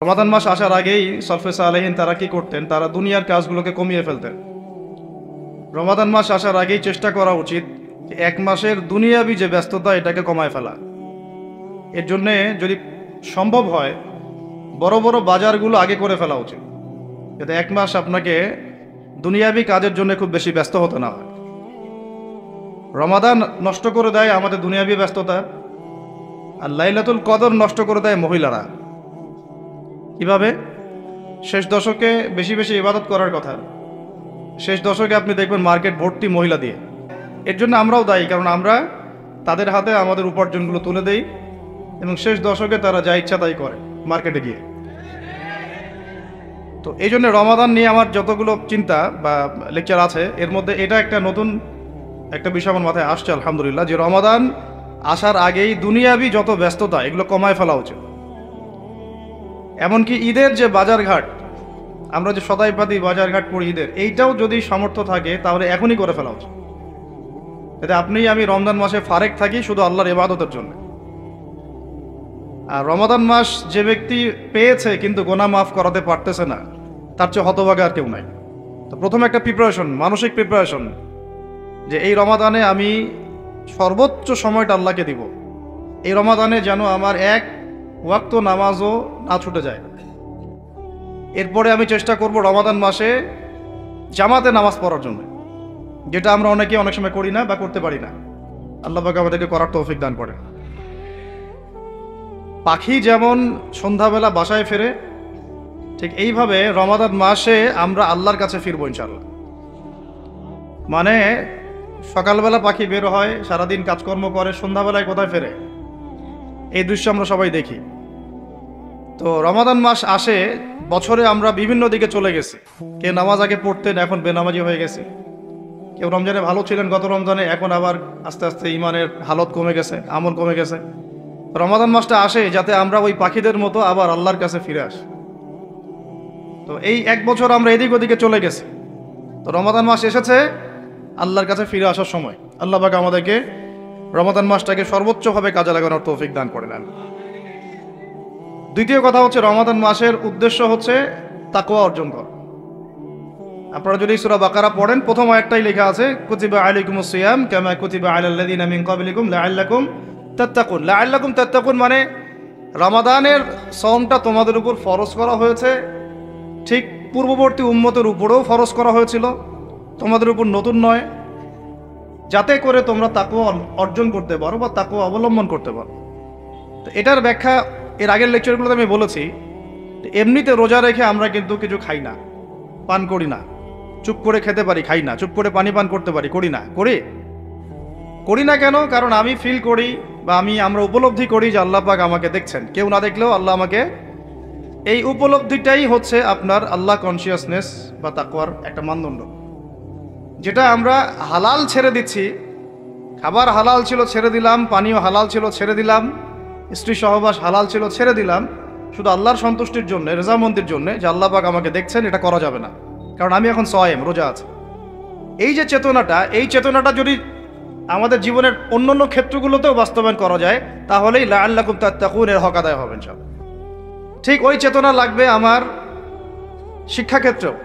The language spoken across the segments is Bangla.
রমাদান মাস আসার আগেই সলফে সালেহিন তারা কি করতেন? তারা দুনিয়ার কাজগুলোকে কমিয়ে ফেলতেন। রমাদান মাস আসার আগেই চেষ্টা করা উচিত এক মাসের দুনিয়াবি যে ব্যস্ততা এটাকে কমায় ফেলা। এর জন্যে যদি সম্ভব হয় বড় বড় বাজারগুলো আগে করে ফেলা উচিত, যাতে এক মাস আপনাকে দুনিয়াবি কাজের জন্য খুব বেশি ব্যস্ত হতে না হয়। রমাদান নষ্ট করে দেয় আমাদের দুনিয়াবি ব্যস্ততা, আর লাইলাতুল কদর নষ্ট করে দেয় মহিলারা। কিভাবে? শেষ দশকে বেশি বেশি ইবাদত করার কথা, শেষ দশকে আপনি দেখবেন মার্কেট ভর্তি মহিলা দিয়ে। এর জন্য আমরাও দায়ী, কারণ আমরা তাদের হাতে আমাদের উপার্জনগুলো তুলে দেই এবং শেষ দশকে তারা যা ইচ্ছা তাই করে মার্কেটে গিয়ে। তো এই জন্য রমাদান নিয়ে আমার যতগুলো চিন্তা বা লেকচার আছে এর মধ্যে এটা একটা নতুন একটা বিষয় আমার মাথায় আসছে আলহামদুলিল্লাহ, যে রমাদান আসার আগেই দুনিয়াবি যত ব্যস্ততা এগুলো কমায় ফেলা উচিত। এমনকি ঈদের যে বাজারঘাট, আমরা যে সদাইপাতি বাজারঘাট করি ঈদের, এইটাও যদি সামর্থ্য থাকে তাহলে এখনই করে ফেলা উচিত, যাতে আপনি আমি রমজান মাসে ফারেক থাকি শুধু আল্লাহর ইবাদতের জন্য। আর রমাদান মাস যে ব্যক্তি পেয়েছে কিন্তু গোনা মাফ করাতে পারতেছে না, তার চেয়ে হতভাগা আর কেউ নাই। তো প্রথমে একটা প্রিপারেশন, মানসিক প্রিপারেশন, যে এই রমাদানে আমি সর্বোচ্চ সময়টা আল্লাহকে দিব। এই রমাদানে যেন আমার এক ওয়াক্ত নামাজও না ছুটে যায়। এরপরে আমি চেষ্টা করব রমাদান মাসে জামাতে নামাজ পড়ার জন্য, যেটা আমরা অনেকে অনেক সময় করি না বা করতে পারি না। আল্লাহ পাক আমাদেরকে করার তৌফিক দান করেন। পাখি যেমন সন্ধ্যাবেলা বাসায় ফেরে, ঠিক এইভাবে রমাদান মাসে আমরা আল্লাহর কাছে ফিরবো ইনশাআল্লাহ। মানে সকালবেলা পাখি বের হয়, সারাদিন কাজকর্ম করে, সন্ধ্যাবেলায় কোথায় ফেরে, এই দৃশ্য আমরা সবাই দেখি। তো রমাদান মাস আসে, বছরে আমরা বিভিন্ন দিকে চলে গেছি। কেউ নামাজ আগে পড়তেন, এখন বেনামাজি হয়ে গেছে। কেউ রমজানে ভালো ছিলেন গত রমজানে, এখন আবার আস্তে আস্তে ইমানের হালত কমে গেছে, আমল কমে গেছে। রমাদান মাসটা আসে যাতে আমরা ওই পাখিদের মতো আবার আল্লাহর কাছে ফিরে আসি। তো এই এক বছর আমরা এদিক ওদিকে চলে গেছি, তো রমাদান মাস এসেছে আল্লাহর কাছে ফিরে আসার সময়। আল্লাহ পাক আমাদেরকে রমাদান মাসটাকে সর্বোচ্চভাবে কাজে লাগানোর তৌফিক দান করে নেন। দ্বিতীয় কথা হচ্ছে, রমাদান মাসের উদ্দেশ্য হচ্ছে তাকওয়া অর্জন করা। আপনারা যদি সূরা বাকারা পড়েন, প্রথম আয়াতটাই লেখা আছে কুতিবা আলাইকুমুস সিয়াম কামা কুতিবা আলাল লাযিনা মিন ক্বাবলিকুম লাআল্লাকুম তাত্তাকুন। লাআল্লাকুম তাত্তাকুন মানে রমাদানের সওমটা তোমাদের উপর ফরজ করা হয়েছে, ঠিক পূর্ববর্তী উম্মতের উপরেও ফরজ করা হয়েছিল, তোমাদের উপর নতুন নয়, যাতে করে তোমরা তাকওয়া অর্জন করতে পারো বা তাকওয়া অবলম্বন করতে পারো। তো এটার ব্যাখ্যা এর আগের লেকচারগুলোতে আমি বলেছি। এমনিতে রোজা রেখে আমরা কিন্তু কিছু খাই না, পান করি না, চুপ করে খেতে পারি, খাই না, চুপ করে পানি পান করতে পারি, করি না। করি না কেন? কারণ আমি ফিল করি বা আমরা উপলব্ধি করি যে আল্লাহ পাক আমাকে দেখছেন, কেউ না দেখলেও আল্লাহ আমাকে। এই উপলব্ধিটাই হচ্ছে আপনার আল্লাহ কনসিয়াসনেস বা তাকওয়ার একটা মানদণ্ড। যেটা আমরা হালাল ছেড়ে দিচ্ছি, খাবার হালাল ছিল ছেড়ে দিলাম, পানীয় হালাল ছিল ছেড়ে দিলাম, স্ত্রী সহবাস হালাল ছিল ছেড়ে দিলাম, শুধু আল্লাহর সন্তুষ্টির জন্য, রেজামন্দির জন্য, যে আল্লাহ পাক আমাকে দেখছেন, এটা করা যাবে না। কারণ আমি এখন সয়েম, রোজা আছে। এই যে চেতনাটা, এই চেতনাটা যদি আমাদের জীবনের অন্যান্য ক্ষেত্রগুলোতেও বাস্তবায়ন করা যায়, তাহলেই লাআল্লাকুম তাত্তাকুন এর হক আদায় হবে ইনশাআল্লাহ। ঠিক ওই চেতনা লাগবে আমার শিক্ষাক্ষেত্রেও।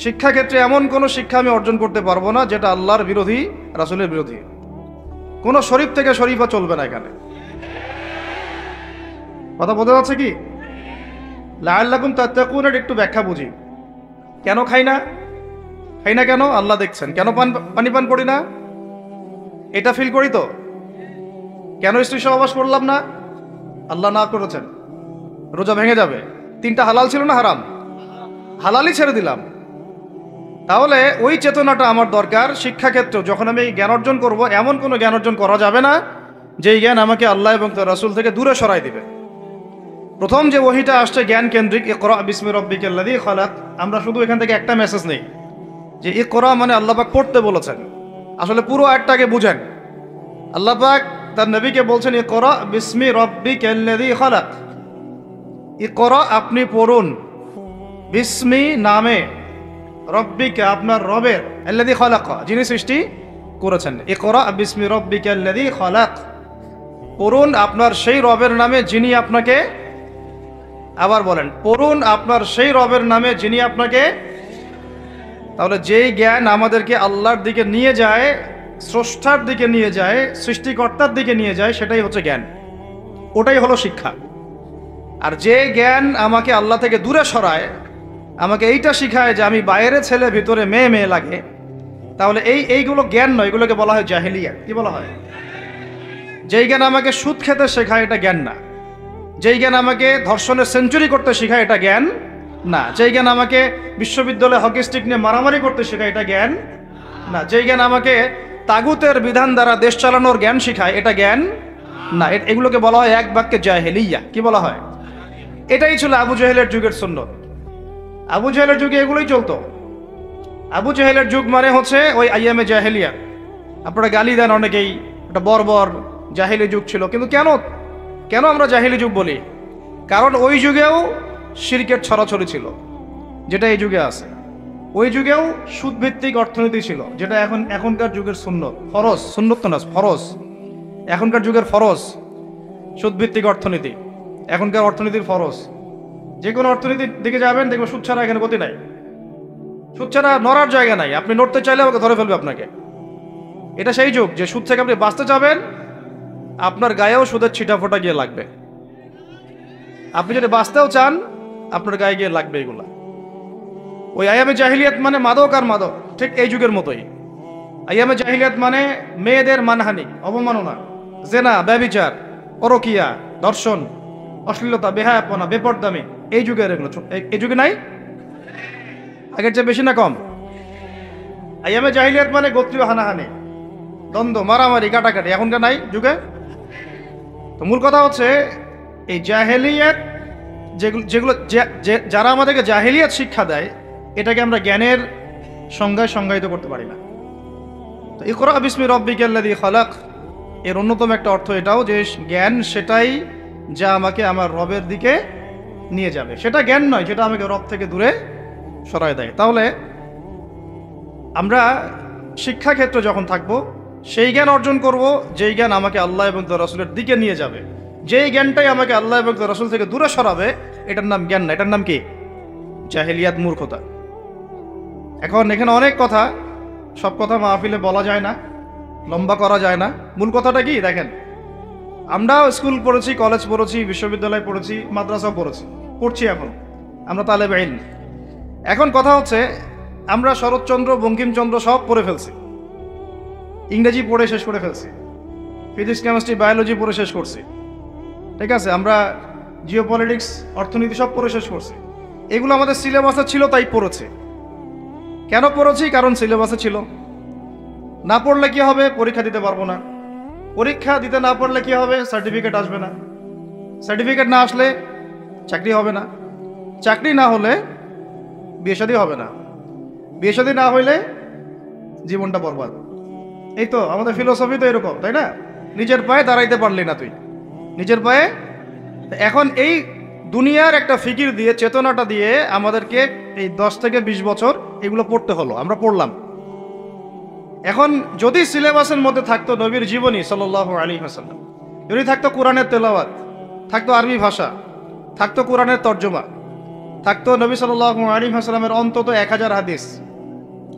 শিক্ষাক্ষেত্রে এমন কোনো শিক্ষা আমি অর্জন করতে পারবো না যেটা আল্লাহর বিরোধী, রাসূলের বিরোধী। কোনো শরীফ থেকে শরীফা চলবে না এখানে। কথা বোঝা যাচ্ছে কি? লাআল্লাকুম তাত্তাকুনের একটু ব্যাখ্যা বুঝি। কেন খাই না কেন? আল্লাহ দেখছেন। কেন পানি পান করি না? এটা ফিল করি তো। কেন স্ত্রী সহবাস করলাম না? আল্লাহ না করেছেন, রোজা ভেঙে যাবে। তিনটা হালাল ছিল না হারাম? হালালই ছেড়ে দিলাম। তাহলে ওই চেতনাটা আমার দরকার শিক্ষাক্ষেত্রেও। যখন আমি জ্ঞান অর্জন করব, এমন কোনো জ্ঞান অর্জন করা যাবে না যেই জ্ঞান আমাকে আল্লাহ এবং তার রাসূল থেকে দূরে সরাই দিবে। প্রথম যে ওহীটা আসছে জ্ঞান কেন্দ্রিক, ইকরা বিসমি রাব্বিকাল্লাযী খালাক, আমরা শুধু এখান থেকে একটা মেসেজ নেই যে ইকরা মানে আল্লাহ পাক পড়তে বলেছেন। আসলে পুরো আয়াতটাকে বুঝেন। আল্লাহ পাক তার নবীকে বলছেন ইকরা বিসমি রাব্বিকাল্লাযী খালাক, ইকরা আপনি পড়ুন, বিসমি নামে, রব্বিকা আপনার রবের, আল্লাযী খালাক যিনি সৃষ্টি করেছেন। ইকরা বিসমি রাব্বিকাল্লাযী খালাক, পড়ুন আপনার সেই রবের নামে যিনি আপনাকে আবার বলেন, পড়ুন আপনার সেই রবের নামে যিনি আপনাকে। তাহলে যেই জ্ঞান আমাদেরকে আল্লাহর দিকে নিয়ে যায়, স্রষ্টার দিকে নিয়ে যায়, সৃষ্টিকর্তার দিকে নিয়ে যায়, সেটাই হচ্ছে জ্ঞান, ওটাই হলো শিক্ষা। আর যে জ্ঞান আমাকে আল্লাহ থেকে দূরে সরায়, আমাকে এইটা শিখায় যে আমি বাইরে ছেলে ভিতরে মেয়ে মেয়ে লাগে, তাহলে এইগুলো জ্ঞান নয়, এগুলোকে বলা হয় জাহেলিয়া। কি বলা হয়? যেই জ্ঞান আমাকে সুদ খেতে শেখায়, এটা জ্ঞান না। যেই জ্ঞান আমাকে ধর্ষণের সেঞ্চুরি করতে শেখায়, এটা জ্ঞান না। যেই জ্ঞান আমাকে বিশ্ববিদ্যালয়ে হকি স্টিক নিয়ে মারামারি করতে শেখায়, এটা জ্ঞান না। যেই জ্ঞান আমাকে তাগুতের বিধান দ্বারা দেশ চালানোর জ্ঞান শেখায়, এটা জ্ঞান না। এগুলোকে বলা হয় এক বাক্যে জাহেলিয়া। কি বলা হয়? এটাই ছিল আবু জাহেলের যুগের সুন্নত। আবু জাহেলের যুগে এগুলোই চলতো। আবু জাহেলের যুগ মানে হচ্ছে ওই আইয়ামে জাহেলিয়া। আপনারা গালি দেন অনেকেই, একটা বর্বর জাহেলি যুগ ছিল। কিন্তু কেন আমরা জাহেলি যুগ বলি? কারণ ওই যুগেও শিরকের ছড়াছড়ি ছিল, যেটা এই যুগে আছে। ওই যুগেও সুদভিত্তিক অর্থনীতি ছিল, যেটা এখনকার যুগের সুন্নত, ফরজ। সুন্নত তো না, ফরজ। এখনকার যুগের ফরজ সুদভিত্তিক অর্থনীতি, এখনকার অর্থনীতির ফরজ। যে কোনো অর্থনীতির দিকে যাবেন, দেখবেন সুদ ছাড়া এখানে গতি নাই। সুদ ছাড়া নড়ার জায়গা নাই। আপনি নড়তে চাইলে আমাকে ধরে ফেলবে আপনাকে। এটা সেই যুগ যে সুদ থেকে আপনি বাঁচতে যাবেন, আপনার গায়েও সুদের ছিটাফোটা গিয়ে লাগবে। আপনি যদি বাঁচতেও চান, আপনার গায়ে গিয়ে লাগবে এগুলা। ওই আয়ামে জাহিলিয়াত মানে মাদক আর মাদক, ঠিক এই যুগের মতোই। আয়ামে জাহিলিয়াত মানে মেয়েদের মানহানি, অবমাননা, জেনা, ব্যভিচার, পরকিয়া, ধর্ষণ, অশ্লীলতা, বেহায়াপনা, বেপরদামি। এই যুগের এগুলো। এই যুগে নাই? আগের চেয়ে বেশি না কম? আয়ামে জাহিলিয়াত মানে গোত্রীয় হানাহানি, দ্বন্দ্ব, মারামারি, কাটাকাটি। এখনকার নাই যুগে। তো মূল কথা হচ্ছে এই জাহেলিয়াত, যেগুলো যারা আমাদেরকে জাহেলিয়াত শিক্ষা দেয়, এটাকে আমরা জ্ঞানের সংজ্ঞায় সংজ্ঞায়িত করতে পারি না। তো ইকরা বিসমি রব্বিকাল্লাযী খালাক এর অন্যতম একটা অর্থ এটাও যে জ্ঞান সেটাই যা আমাকে আমার রবের দিকে নিয়ে যাবে। সেটা জ্ঞান নয় যেটা আমাকে রব থেকে দূরে সরায় দেয়। তাহলে আমরা শিক্ষাক্ষেত্রে যখন থাকব, সেই জ্ঞান অর্জন করব যেই জ্ঞান আমাকে আল্লাহ এবং তার রাসূলের দিকে নিয়ে যাবে। যেই জ্ঞানটাই আমাকে আল্লাহ এবং তার রাসূল থেকে দূরে সরাবে, এটার নাম জ্ঞান না, এটার নাম কি? জাহেলিয়াত, মূর্খতা। এখন এখানে অনেক কথা, সব কথা মাহফিলে বলা যায় না, লম্বা করা যায় না। মূল কথাটা কি দেখেন, আমরা স্কুল পড়েছি, কলেজ পড়েছি, বিশ্ববিদ্যালয় পড়েছি, মাদ্রাসা পড়ছি, এখন আমরা তালেবে ইলম। এখন কথা হচ্ছে আমরা শরৎচন্দ্র, বঙ্কিমচন্দ্র সব পড়ে ফেলছি, ইংরেজি পড়ে শেষ করে ফেলছি, ফিজিক্স, কেমিস্ট্রি, বায়োলজি পড়ে শেষ করছি, ঠিক আছে? আমরা জিওপলিটিক্স, অর্থনীতি সব পড়ে শেষ করছি। এগুলো আমাদের সিলেবাসে ছিল তাই পড়েছি। কেন পড়েছি? কারণ সিলেবাসে ছিল। না পড়লে কি হবে? পরীক্ষা দিতে পারবো না। পরীক্ষা দিতে না পারলে কি হবে? সার্টিফিকেট আসবে না। সার্টিফিকেট না আসলে চাকরি হবে না। চাকরি না হলে বিয়ে শাদী হবে না। বিয়ে শাদী না হইলে জীবনটা বরবাদ। এই তো আমাদের ফিলোসফি তো এরকম, তাই না? নিজের পায়ে দাঁড়াইতে পারলি না তুই, নিজের পায়ে। এখন এই দুনিয়ার একটা ফিকির দিয়ে, চেতনাটা দিয়ে আমাদেরকে এই 10 থেকে 20 বছর এগুলো পড়তে হলো। আমরা পড়লাম। এখন যদি সিলেবাসের মধ্যে থাকতো নবীর জীবনী সাল্লাল্লাহু আলাইহি ওয়াসাল্লাম, যদি থাকতো কোরআনের তেলাওয়াত, থাকতো আরবি ভাষা, থাকতো কোরআনের তর্জমা, থাকতো নবী সাল্লাল্লাহু আলাইহি ওয়াসাল্লামের অন্তত 1000 হাদিস,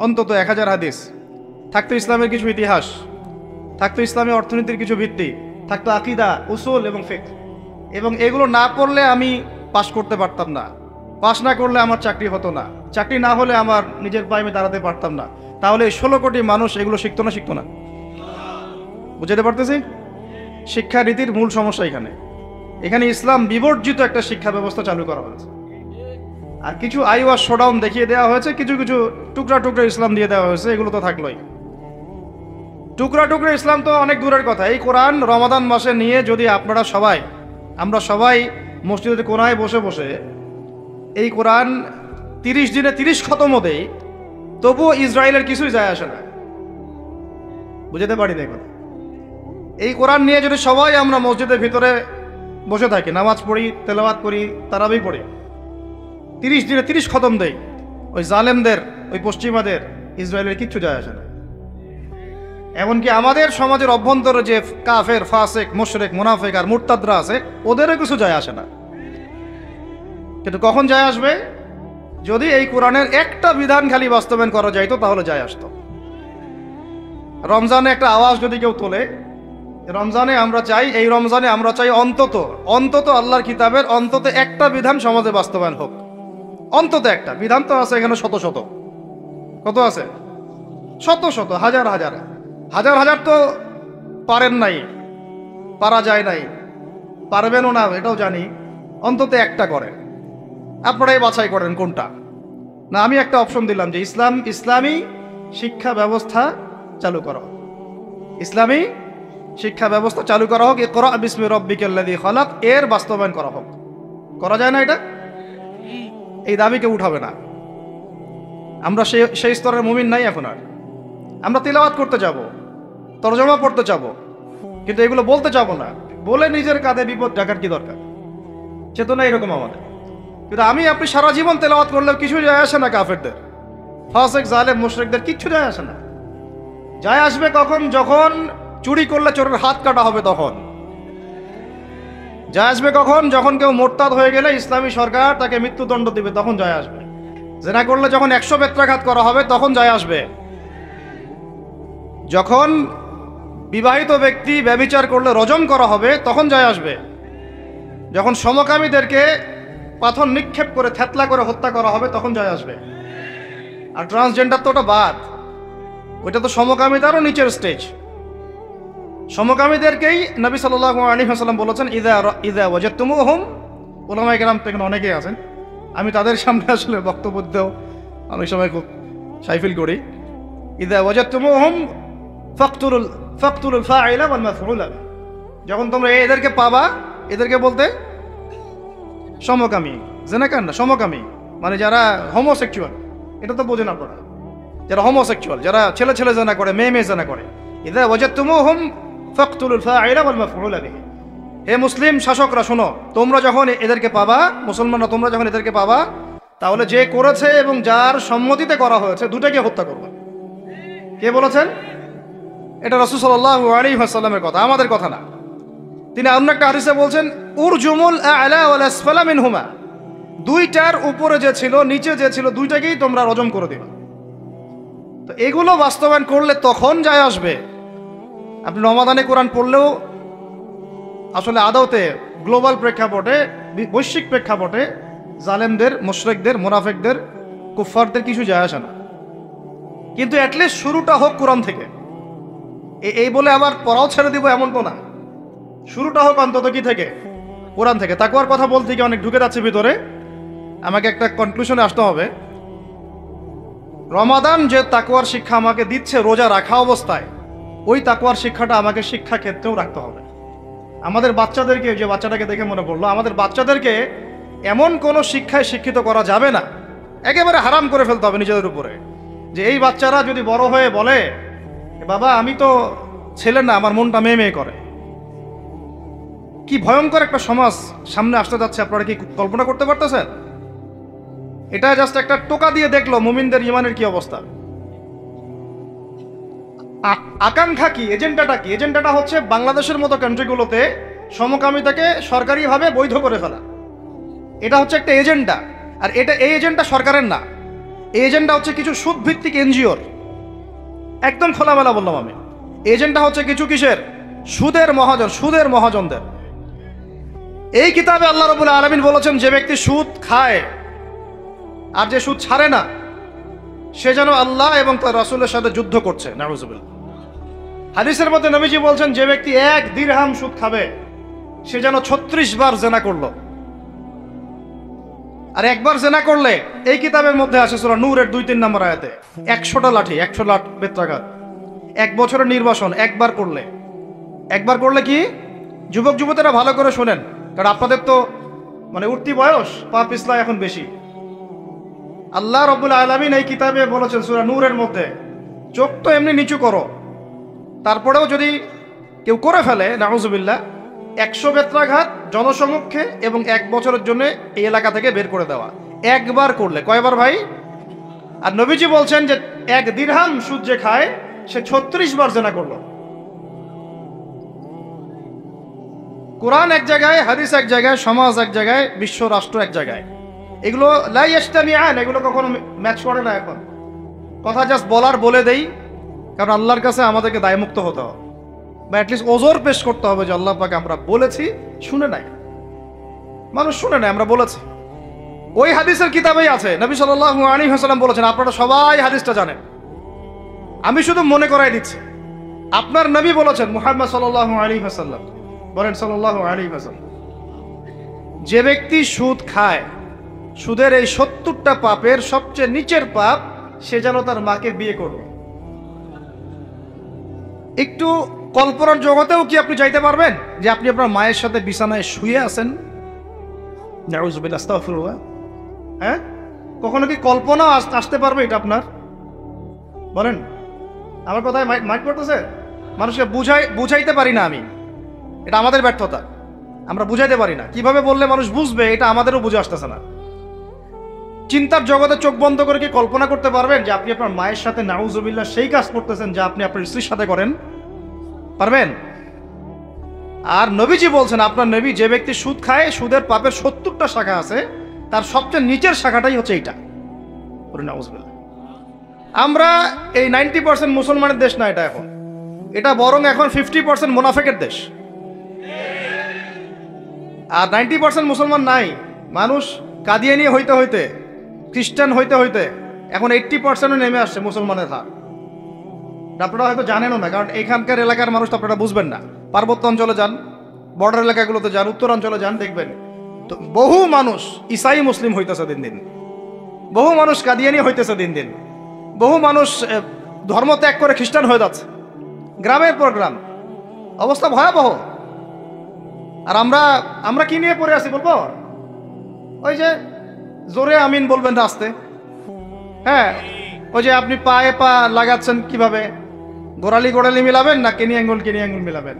অন্তত 1000 হাদিস, থাকতো ইসলামের কিছু ইতিহাস, থাকতো ইসলামী অর্থনীতির কিছু ভিত্তি, থাকতো আকীদা, উসুল এবং ফিকহ। এবং এগুলো না পড়লে আমি পাশ করতে পারতাম না। পাশ না করলে আমার চাকরি হতো না। চাকরি না হলে আমার নিজের পায়ে আমি দাঁড়াতে পারতাম না। তাহলে 16 কোটি মানুষ এগুলো শিখতো না? বুঝাতে পারতেছি? শিক্ষা রীতির মূল সমস্যা এখানে ইসলাম বিবর্জিত একটা শিক্ষা ব্যবস্থা চালু করা হয়েছে। আর কিছু আইওয়াস শোডাউন দেখিয়ে দেওয়া হয়েছে, কিছু টুকরা টুকরা ইসলাম দিয়ে দেওয়া হয়েছে। এগুলো তো থাকলোই। টুকরা টুকরা ইসলাম তো অনেক দূরের কথা। এই কোরআন রমাদান মাসে নিয়ে যদি আমরা সবাই মসজিদের কোনায় বসে বসে এই কোরআন 30 দিনে 30 খতমও দেই, তবুও ইসরায়েলের কিছুই যায় আসে না। বুঝতে পারি না কথা। এই কোরআন নিয়ে যদি সবাই আমরা মসজিদের ভিতরে বসে থাকি, নামাজ পড়ি, তেলাওয়াত করি, তারাবি পড়ি, 30 দিনে 30 খতম দেই, ওই জালেমদের, ওই পশ্চিমাদের, ইসরায়েলের কিচ্ছু যায় আসে না। এমনকি আমাদের সমাজের অভ্যন্তরে যে কাফের, ফাসেক, মুশরিক, মুনাফিক আর মুরতাদরা আছে, ওদেরও কিছু যায় আসে না। কিন্তু কখন যায় আসবে? যদি এই কোরআনের একটা বিধান খালি বাস্তবায়ন করা যাইতো তাহলে যায় আসতো। রমজানে একটা আওয়াজ যদি কেউ তোলে, রমজানে আমরা চাই, এই রমজানে আমরা চাই অন্তত অন্তত আল্লাহর কিতাবের অন্তত একটা বিধান সমাজে বাস্তবায়ন হোক, অন্তত একটা বিধান। তো আছে এখানে শত শত, কত আছে? শত শত, হাজার হাজার, হাজার হাজার তো পারেন নাই, পারা যায় নাই, পারবেনও না, এটাও জানি। অন্তত একটা করেন, আপনারাই বাছাই করেন কোনটা। না, আমি একটা অপশন দিলাম যে ইসলামী শিক্ষা ব্যবস্থা চালু করা হোক, ইসলামী শিক্ষা ব্যবস্থা চালু করা হোক, ইকরা বিসমি রাব্বিকাল্লাযী খালাক, এর বাস্তবায়ন করা হোক। করা যায় না এটা? এই দাবি কেউ উঠাবে না। আমরা সেই স্তরের মুমিন নাই এখন আর। আমরা তিলাওয়াত করতে যাব, তরজমা পড়তে যাব, কিন্তু এগুলো বলতে যাব না। বলে নিজের কাঁধে বিপদ ডাকার কি দরকার? চেতনা এরকম আমাদের। কিন্তু আমি আপনি সারা জীবন তেলাওয়াত করলেও কিছু যায় আসে না। কাফেরদের, ফাসিক জালেম মুশরিকদের কিচ্ছু যায় আসে না। যায় আসবে কখন? যখন চুরি করলে চোরের হাত কাটা হবে তখন। যায় আসবে কখন? যখন কেউ মোরতাদ হয়ে গেলে ইসলামী সরকার তাকে মৃত্যুদণ্ড দিবে, তখন যায় আসবে। জেনা করলে যখন 100 বেত্রাঘাত করা হবে তখন যায় আসবে। যখন বিবাহিত ব্যক্তি ব্যভিচার করলে রজম করা হবে তখন যায় আসবে। যখন সমকামীদেরকে পাথর নিক্ষেপ করে থেতলা করে হত্যা করা হবে তখন যায় আসবে। আর ট্রান্সজেন্ডার তো ওটা বাদ, ওইটা তো সমকামিতারও নিচের স্টেজ। সমকামীদেরকেই নবী সাল্লাল্লাহু আলাইহি ওয়াসাল্লাম বলেছেন, ইযা ওয়াজাদতুমুহুম, উলামায়ে কেরাম থেকে অনেকেই আছেন, আমি তাদের সামনে আসলে বক্তব্য দিতেও অনেক সময় খুব শাই ফিল করি। ইযা ওয়াজাদতুমুহুম ফাকতুলুল ফাইলা ওয়াল মাফউলা, যখন তোমরা এদেরকে পাবা, এদেরকে বলতে সমকামী, জেনাকার না, সমকামী মানে যারা হোমোসেক্সুয়াল, এটা তো বোঝেন আপনারা, যারা হোমোসেক্সুয়াল, যারা ছেলে ছেলে জেনা করে, মেয়ে মেয়ে জেনা করে। ইযা ওয়াজাদতুমুহুম ফাকতুলুল ফাইলা ওয়াল মাফউলা বিহি। হে মুসলিম শাসকরা শোনো, তোমরা যখন এদেরকে পাবা, মুসলমানরা তোমরা যখন এদেরকে পাবা, তাহলে যে করেছে এবং যার সম্মতিতে করা হয়েছে দুটাকে হত্যা করবে। কে বলেছেন? এটা রাসূল সাল্লাল্লাহু আলাইহি ওয়াসাল্লামের কথা, আমাদের কথা না। তিনি অন্য একটা হাদিসে বলছেন, উরজুমুল আ'লা ওয়াল আসফালা মিনহুমা, দুইটার উপরে যে ছিল নিচে যে ছিল দুইটাকেই তোমরা রজম করে দিবা। তো এগুলো বাস্তবায়ন করলে তখন যায় আসবে। আপনি রমাদানে কোরআন পড়লেও আসলে আদতে গ্লোবাল প্রেক্ষাপটে, বৈশ্বিক প্রেক্ষাপটে জালেমদের, মুশরিকদের, মুনাফিকদের, কুফফারদের কিছু যায় আসে না। কিন্তু অ্যাটলিস্ট শুরুটা হোক কোরআন থেকে। এই বলে আবার পড়াও ছেড়ে দিব এমন তো না, শুরুটা হোক অন্তত কি থেকে? কোরআন থেকে। তাকওয়ার কথা বলতে গিয়ে অনেক ঢুকে যাচ্ছে ভিতরে, আমাকে একটা কনক্লুশনে আসতে হবে। রমাদান যে তাকওয়ার শিক্ষা আমাকে দিচ্ছে রোজা রাখা অবস্থায়, ওই তাকওয়ার শিক্ষাটা আমাকে শিক্ষা ক্ষেত্রেও রাখতে হবে। আমাদের বাচ্চাদেরকে, যে বাচ্চাটাকে দেখে মনে পড়লো, আমাদের বাচ্চাদেরকে এমন কোনো শিক্ষায় শিক্ষিত করা যাবে না, একেবারে হারাম করে ফেলতে হবে নিজেদের উপরে, যে এই বাচ্চারা যদি বড় হয়ে বলে, বাবা আমি তো ছেলে না, আমার মনটা মেয়ে মেয়ে করে। কি ভয়ঙ্কর একটা সমাজ সামনে আসতে যাচ্ছে, আপনারা কি কল্পনা করতে পারতেছেন? এটা জাস্ট একটা টোকা দিয়ে দেখলো মুমিনদের ইমানের কি অবস্থা। আকাঙ্ক্ষা কি, এজেন্ডাটা কি? এজেন্ডাটা হচ্ছে বাংলাদেশের মতো কান্ট্রিগুলোতে সমকামিতাকে সরকারিভাবে বৈধ করে ফেলা। এটা হচ্ছে একটা এজেন্ডা। আর এই এজেন্ডা সরকারের না, এই এজেন্ডা হচ্ছে কিছু সুদভিত্তিক এনজিওর। একদম খোলামেলা বললাম আমি, এজেন্ডা হচ্ছে কিছু কিসের? সুদের মহাজনদের। এই কিতাবে আল্লাহ রাব্বুল আলামিন বলেছেন, যে ব্যক্তি সুদ খায় আর যে সুদ ছাড়ে না, সে যেন আল্লাহ এবং তার রাসূলের সাথে যুদ্ধ করছে। নাউযুবিল্লাহ। হাদিসের মধ্যে নবীজি বলছেন, যে ব্যক্তি 1 দিরহাম সুদ খাবে, সে যেন 36 বার জেনা করলো। আর একবার জেনা করলে, এই কিতাবের মধ্যে আছে সূরা নূরের 2-3 নম্বর আয়াতে, 100টা লাঠি, 100 লাখ বেত্রাঘাত, 1 বছরের নির্বাসন একবার করলে কি? যুবক যুবতীরা ভালো করে শোনেন, কারণ আপনাদের তো মানে উঠতি বয়স, পা পিছলা এখন বেশি। আল্লাহ রাব্বুল আলামিন এই কিতাবে বলেছেন সূরা নূরের মধ্যে, চোখ তো এমনি নিচু করো, তারপরেও যদি কেউ করে ফেলে, নাউযুবিল্লাহ, 100 বেত্রাঘাত জনসমক্ষে এবং 1 বছরের জন্য এই এলাকা থেকে বের করে দেওয়া। একবার করলে, কয়বার ভাই? আর নবীজি বলছেন যে 1 দিরহাম সুদ যে খায়, সে 36 বার জেনা করলো। কোরআন এক জায়গায়, হাদিস এক জায়গায়, সমাজ এক জায়গায়, বিশ্ব রাষ্ট্র এক জায়গায়। এগুলো লা ইয়াজতামিআন, এগুলো কখনো ম্যাচ করে না। এখন কথা জাস্ট বলার বলে দেই, কারণ আল্লাহর কাছে আমাদেরকে দায়মুক্ত হতে হবে, বা অ্যাটলিস্ট ওজোর পেশ করতে হবে যে আল্লাহ পাক আমরা বলেছি, শুনে নাই, মানুষ শুনে নাই, আমরা বলেছি। ওই হাদিসের কিতাবেই আছে, নবী সাল্লাল্লাহু আলাইহি ওয়াসাল্লাম বলেছেন, আপনারা সবাই হাদিসটা জানেন, আমি শুধু মনে করাই দিচ্ছি। আপনার নবী বলেছেন, মুহাম্মদ সাল্লাল্লাহু আলাইহি ওয়াসাল্লাম বলেন, সাল্লাল্লাহু আলাইহি ওয়াসাল্লাম, যে ব্যক্তি সুদ খায়, সুদের এই 70টা পাপের সবচেয়ে নিচের পাপ, সে যেন তার মাকে বিয়ে করবে। একটু কল্পনার জগতেও কি আপনি যাইতে পারবেন যে আপনি আপনার মায়ের সাথে বিছানায় শুয়ে আছেন? নাউযুবিল্লাহ, আস্তাগফিরুল্লাহ। হ্যাঁ, কখনো কি কল্পনা আসতে পারবে এটা আপনার? বলেন, আমার কথায় মাইক পড়তেছে? মানুষকে বুঝাইতে পারি না আমি, এটা আমাদের ব্যর্থতা, আমরা বুঝাইতে পারি না। কিভাবে বললে মানুষ বুঝবে, এটা আমাদেরও বুঝে আসতেছে না। চিন্তার জগতে চোখ বন্ধ করে কি কল্পনা করতে পারবেন যে আপনি আপনার মায়ের সাথে নাউযুবিল্লাহ সেই কাজ করতেছেন যা আপনি আপনার স্ত্রীর সাথে করেন? পারবেন? আর নবীজি বলছেন, আপনার নবী, যে ব্যক্তি সুদ খায়, সুদের পাপের 70টা শাখা আছে, তার সবচেয়ে নিচের শাখাটাই হচ্ছে এইটা। নাউযুবিল্লাহ। আমরা এই 90% মুসলমানের দেশ না এটা এখন, এটা বরং এখন 50% মুনাফিকের দেশ। আর 90% মুসলমান নাই, মানুষ কাদিয়ানি হইতে হইতে, খ্রিস্টান হইতে হইতে এখন 80%ও নেমে আসছে মুসলমানের হার। আপনারা হয়তো জানেনও না, কারণ এখানকার এলাকার মানুষ তো আপনারা বুঝবেন না। পার্বত্য অঞ্চলে যান, বর্ডার এলাকাগুলোতে যান, উত্তরাঞ্চলে যান, দেখবেন তো বহু মানুষ ইসাই মুসলিম হইতেছে দিন দিন, বহু মানুষ কাদিয়ানি হইতেছে দিন দিন, বহু মানুষ ধর্ম ত্যাগ করে খ্রিস্টান হয়ে যাচ্ছে, গ্রামের পর গ্রাম। অবস্থা ভয়াবহ। আর আমরা কি নিয়ে পড়ে আছি বলবো? ওই যে জোরে আমিন বলবেন না আস্তে? হ্যাঁ, ওই যে আপনি পায়ে পা লাগাচ্ছেন কিভাবে, গোড়ালি গোড়ালি মিলাবেন না কেনি আঙ্গুল মিলাবেন?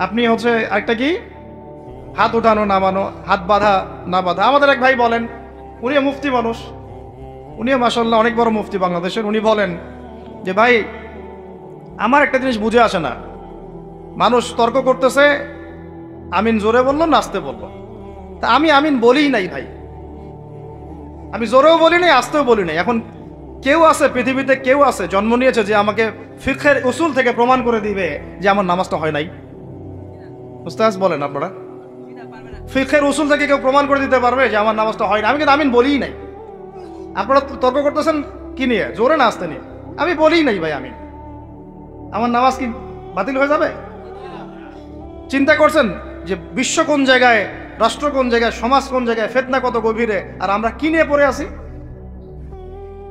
আপনি হচ্ছে একটা কি, হাত উঠানো নামানো, হাত বাঁধা না বাঁধা। আমাদের এক ভাই বলেন, উনিও মুফতি মানুষ, উনিও মাশাআল্লাহ অনেক বড় মুফতি বাংলাদেশের। উনি বলেন যে ভাই, আমার একটা জিনিস বুঝে আসে না, মানুষ তর্ক করতেছে, আমিন জোরে বললো না আস্তে বললো, তা আমি আমিন বলিই নাই ভাই, আমি জোরেও বলি নাই আস্তেও বলি নাই। এখন কেউ আছে পৃথিবীতে, কেউ আছে জন্ম নিয়েছে যে আমাকে ফিকহের উসুল থেকে প্রমাণ করে দিবে যে আমার নামাজটা হয় নাই? উস্তাদ বলেন আপনারা, ফিকহের উসুল থেকে কেউ প্রমাণ করে দিতে পারবে যে আমার নামাজটা হয় না? আমি কিন্তু আমিন বলিই নাই। আপনারা তর্ক করতেছেন কি নিয়ে, জোরে না আস্তে নিয়ে? আমি বলিই নাই ভাই আমিন, আমার নামাজ কি বাতিল হয়ে যাবে? চিন্তা করছেন যে বিশ্ব কোন জায়গায়, রাষ্ট্র কোন জায়গায়, সমাজ কোন জায়গায়, ফিতনা কত গভীরে, আর আমরা কি নিয়ে পড়ে আছি?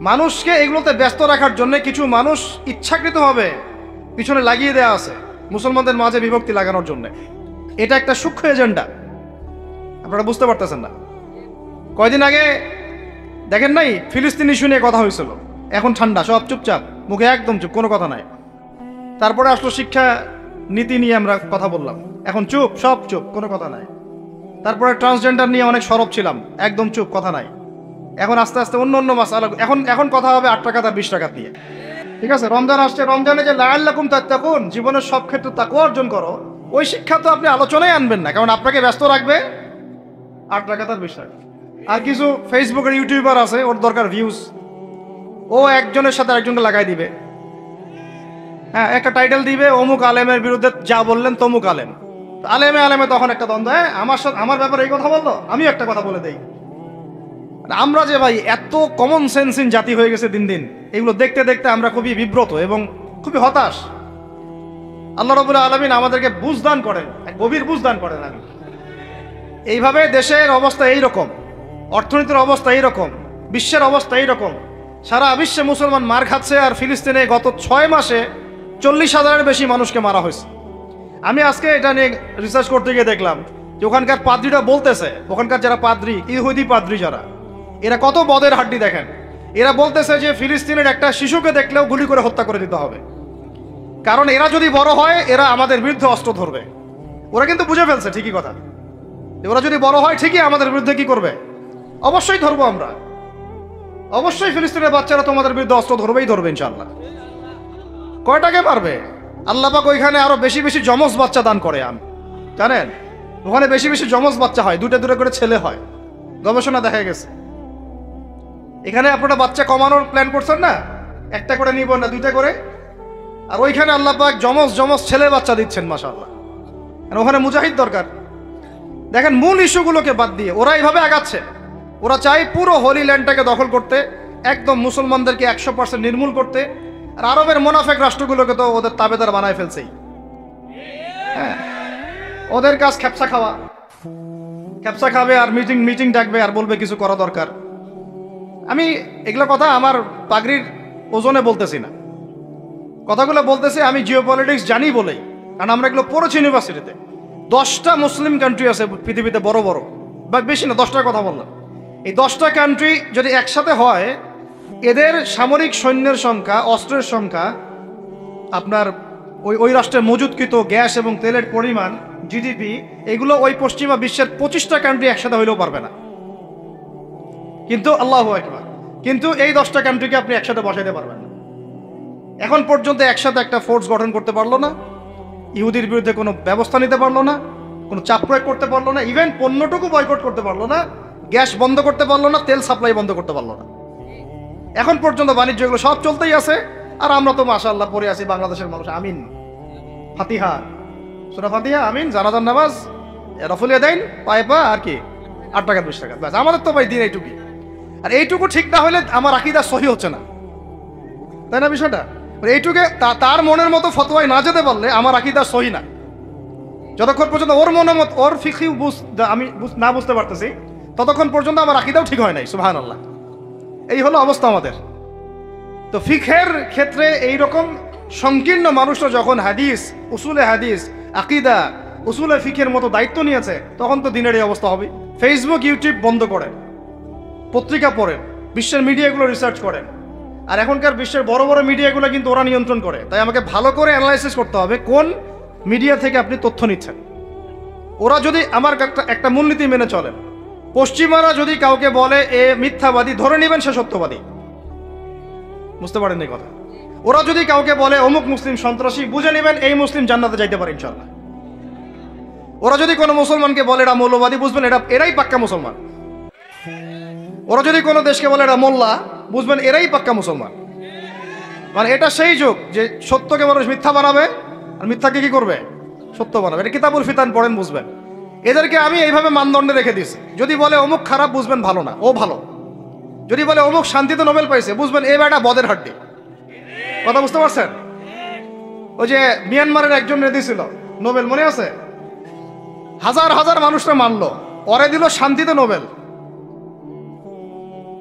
মানুষকে এগুলোতে ব্যস্ত রাখার জন্য কিছু মানুষ ইচ্ছাকৃতভাবে পিছনে লাগিয়ে দেওয়া আছে মুসলমানদের মাঝে বিভক্তি লাগানোর জন্য। এটা একটা সূক্ষ্ম এজেন্ডা, আপনারা বুঝতে পারতেছেন না। কয়দিন আগে দেখেন নাই, ফিলিস্তিন ইস্যু নিয়ে কথা হয়েছিল, এখন ঠান্ডা, সব চুপচাপ, মুখে একদম চুপ, কোনো কথা নাই। তারপরে আসলো শিক্ষা নীতি নিয়ে আমরা কথা বললাম, এখন চুপ, সব চুপ, কোনো কথা নাই। তারপরে ট্রান্সজেন্ডার নিয়ে অনেক সরব ছিলাম, একদম চুপ, কথা নাই। এখন আস্তে আস্তে অন্য মাসালা, এখন কথা হবে 8 টাকা আর 20 টাকা দিয়ে। ঠিক আছে, রমজান আসছে, রমজানে যে লাআল্লাকুম তাত্তাকুন, জীবনের সব ক্ষেত্রে তাকওয়া অর্জন করো, ওই শিক্ষা তো আপনি আলোচনায় আনবেন না, কারণ আপনাকে ব্যস্ত রাখবে 8 টাকা আর 20 টাকা। আর কিছু ফেসবুকের ইউটিউবার আছে, ওর দরকার ভিউজ, ও একজনের সাথে আরেকজনকে লাগাই দিবে। হ্যাঁ, একটা টাইটেল দিবে, অমুক আলেমের বিরুদ্ধে যা বললেন তমুক আলেম, আলেমে তখন একটা দ্বন্দ্ব, হ্যাঁ আমার ব্যাপারে এই কথা বললো, আমিও একটা কথা বলে দেই। আমরা যে ভাই এত কমন সেন্সিন জাতি হয়ে গেছে দিন দিন, এগুলো দেখতে দেখতে আমরা খুবই বিব্রত এবং খুবই হতাশ। আল্লাহ রাব্বুল আলামিন আমাদেরকে বুঝদান করেন, এক গভীর বুঝদান করেন। আমি এইভাবে দেশের অবস্থা এইরকম, অর্থনীতির অবস্থা এইরকম, বিশ্বের অবস্থা এইরকম, সারা বিশ্বে মুসলমান মার খাচ্ছে। আর ফিলিস্তিনে গত 6 মাসে 40,000-এর বেশি মানুষকে মারা হয়েছে। আমি আজকে এটা নিয়ে রিসার্চ করতে গিয়ে দেখলাম যে ওখানকার পাদ্রীরা বলতেছে, ওখানকার যারা পাদ্রী, ইহুদি পাদ্রী যারা, এরা কত বদের হাড্ডি দেখেন। এরা বলতেছে যে ফিলিস্তিনের একটা শিশুকে দেখলেও গুলি করে হত্যা করে দিতে হবে, কারণ এরা যদি বড় হয় এরা আমাদের বিরুদ্ধে অস্ত্র ধরবে। ওরা কিন্তু বুঝে ফেলছে ঠিকই কথা, ওরা যদি বড় হয় ঠিকই আমাদের বিরুদ্ধে কি করবে, অবশ্যই ধরবো আমরা, অবশ্যই ফিলিস্তিনের বাচ্চারা তোমাদের বিরুদ্ধে অস্ত্র ধরবেই ধরবে ইনশাআল্লাহ। কয়টাকে পারবে? আল্লাহ পাক ওইখানে আরো বেশি বেশি যমজ বাচ্চা দান করে, জানেন? ওখানে বেশি বেশি যমজ বাচ্চা হয়, 2টা করে ছেলে হয়। গবেষণা দেখা গেছে। এখানে আপনারা বাচ্চা কমানোর প্ল্যান করছেন না, একটা করে নিব না দুইটা করে, আর ওইখানে আল্লাহ পাক জমজ জমজ ছেলে বাচ্চা দিচ্ছেন মাশাআল্লাহ। আর ওখানে মুজাহিদ দরকার। দেখেন মূল ইস্যুগুলোকে বাদ দিয়ে ওরা এইভাবে আগাচ্ছে। ওরা চায় পুরো হোলি ল্যান্ডটাকে দখল করতে, একদম মুসলমানদেরকে 100% নির্মূল করতে। আর আরবের মোনাফেক রাষ্ট্রগুলোকে তো ওদের তাবেদার বানায় ফেলছেই। হ্যাঁ, ওদের কাজ খ্যাপসা খাওয়া, খ্যাপসা খাবে আর মিটিং ডাকবে আর বলবে কিছু করা দরকার। আমি এগুলো কথা আমার পাগড়ির ওজনে বলতেছি না, কথাগুলো বলতেছি আমি জিওপলিটিক্স জানি বলেই, কারণ আমরা এগুলো পড়েছি ইউনিভার্সিটিতে। 10টা মুসলিম কান্ট্রি আছে পৃথিবীতে, বড় বড়, বা বেশি না, 10টার কথা বললাম। এই 10টা কান্ট্রি যদি একসাথে হয়, এদের সামরিক সৈন্যের সংখ্যা, অস্ত্রের সংখ্যা, আপনার ওই রাষ্ট্রের মজুদকৃত গ্যাস এবং তেলের পরিমাণ, জিডিপি, এগুলো ওই পশ্চিমা বিশ্বের 25টা কান্ট্রি একসাথে হইলেও পারবে না। কিন্তু আল্লাহু আকবার, কিন্তু এই 10টা কান্ট্রিকে আপনি একসাথে বসাইতে পারবেন না। এখন পর্যন্ত একসাথে একটা ফোর্স গঠন করতে পারলো না, ইহুদির বিরুদ্ধে কোনো ব্যবস্থা নিতে পারলো না, কোনো চাপ প্রয়োগ করতে পারলো না, ইভেন পণ্যটুকু বয়কট করতে পারলো না, গ্যাস বন্ধ করতে পারলো না, তেল সাপ্লাই বন্ধ করতে পারলো না। এখন পর্যন্ত বাণিজ্য এগুলো সব চলতেই আছে। আর আমরা তো মাশাআল্লাহ পড়ে আছি বাংলাদেশের মানুষ, আমিন, ফাতিহা, সূরা ফাতিহা, আমিন, জানাজার নামাজ, রফুলিয়া দেন পায়ে পা, আর কি 8 টাকা 20 টাকা, ব্যাস। আমাদের তো ভাই দিন এইটুকুই। আর এইটুকু ঠিক না হলে আমার আকীদা সহি হচ্ছে না, তাই না বিষয়টা? এইটুকে তার মনের মতো ফতোয়ায় না যেতে পারলে আমার আকীদা সহি না। যতক্ষণ পর্যন্ত ওর মনের মতো, ওর ফিকহি আমি না বুঝতে পারতেছি, ততক্ষণ পর্যন্ত আমার আকীদাও ঠিক হয় নাই। সুবহানাল্লাহ। এই হলো অবস্থা আমাদের। তো ফিকহের ক্ষেত্রে এইরকম সংকীর্ণ মানুষরা যখন হাদিস, উসুলে হাদিস, আকীদা, উসুলে ফিকহের মতো দায়িত্ব নিয়েছে, তখন তো দিনের এই অবস্থা হবে। ফেসবুক, ইউটিউব বন্ধ করেন, পত্রিকা পড়েন, বিশ্বের মিডিয়াগুলো রিসার্চ করেন। আর এখনকার বিশ্বের বড় বড় মিডিয়াগুলো কিন্তু ওরা নিয়ন্ত্রণ করে। তাই আমাকে ভালো করে অ্যানালাইসিস করতে হবে কোন মিডিয়া থেকে আপনি তথ্য নিচ্ছেন। ওরা যদি আমার একটা মূলনীতি মেনে চলেন, পশ্চিমারা যদি কাউকে বলে এ মিথ্যাবাদী, ধরে নেবেন সে সত্যবাদী। বুঝতে পারেন এই কথা? ওরা যদি কাউকে বলে অমুক মুসলিম সন্ত্রাসী, বুঝে নেবেন এই মুসলিম জান্নাতে যাইতে পারে ইনশাআল্লাহ। ওরা যদি কোনো মুসলমানকে বলে এটা মৌলবাদী, বুঝবেন এরাই পাক্কা মুসলমান। ওরা যদি কোনো দেশকে বলে এটা মোল্লা, বুঝবেন এরাই পাক্কা মুসলমান। মানে এটা সেই যুগ যে সত্যকে মানুষ মিথ্যা বানাবে, আর মিথ্যাকে কি করবে? সত্য বানাবে। এটা কিতাবুল ফিতান পড়েন, বুঝবেন। এদেরকে আমি এইভাবে মানদণ্ডে রেখে দিয়েছি। যদি বলে অমুক খারাপ, বুঝবেন ভালো না, ও ভালো। যদি বলে অমুক শান্তিতে নোবেল পাইছে, বুঝবেন এই বেটা বদের হাড্ডি। কথা বুঝতে পারছেন? ওই যে মিয়ানমারের একজন দিছিল নোবেল, মনে আছে? হাজার হাজার মানুষরা মানলো, ওরে দিল শান্তিতে নোবেল।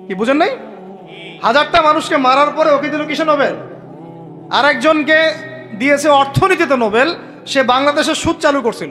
কি বুঝেন নাই? 1000টা মানুষকে মারার পরে ওকে দিল কিসে নোবেল? আর একজনকে দিয়েছে অর্থনীতিতে নোবেল, সে বাংলাদেশের সুদ চালু করছিল।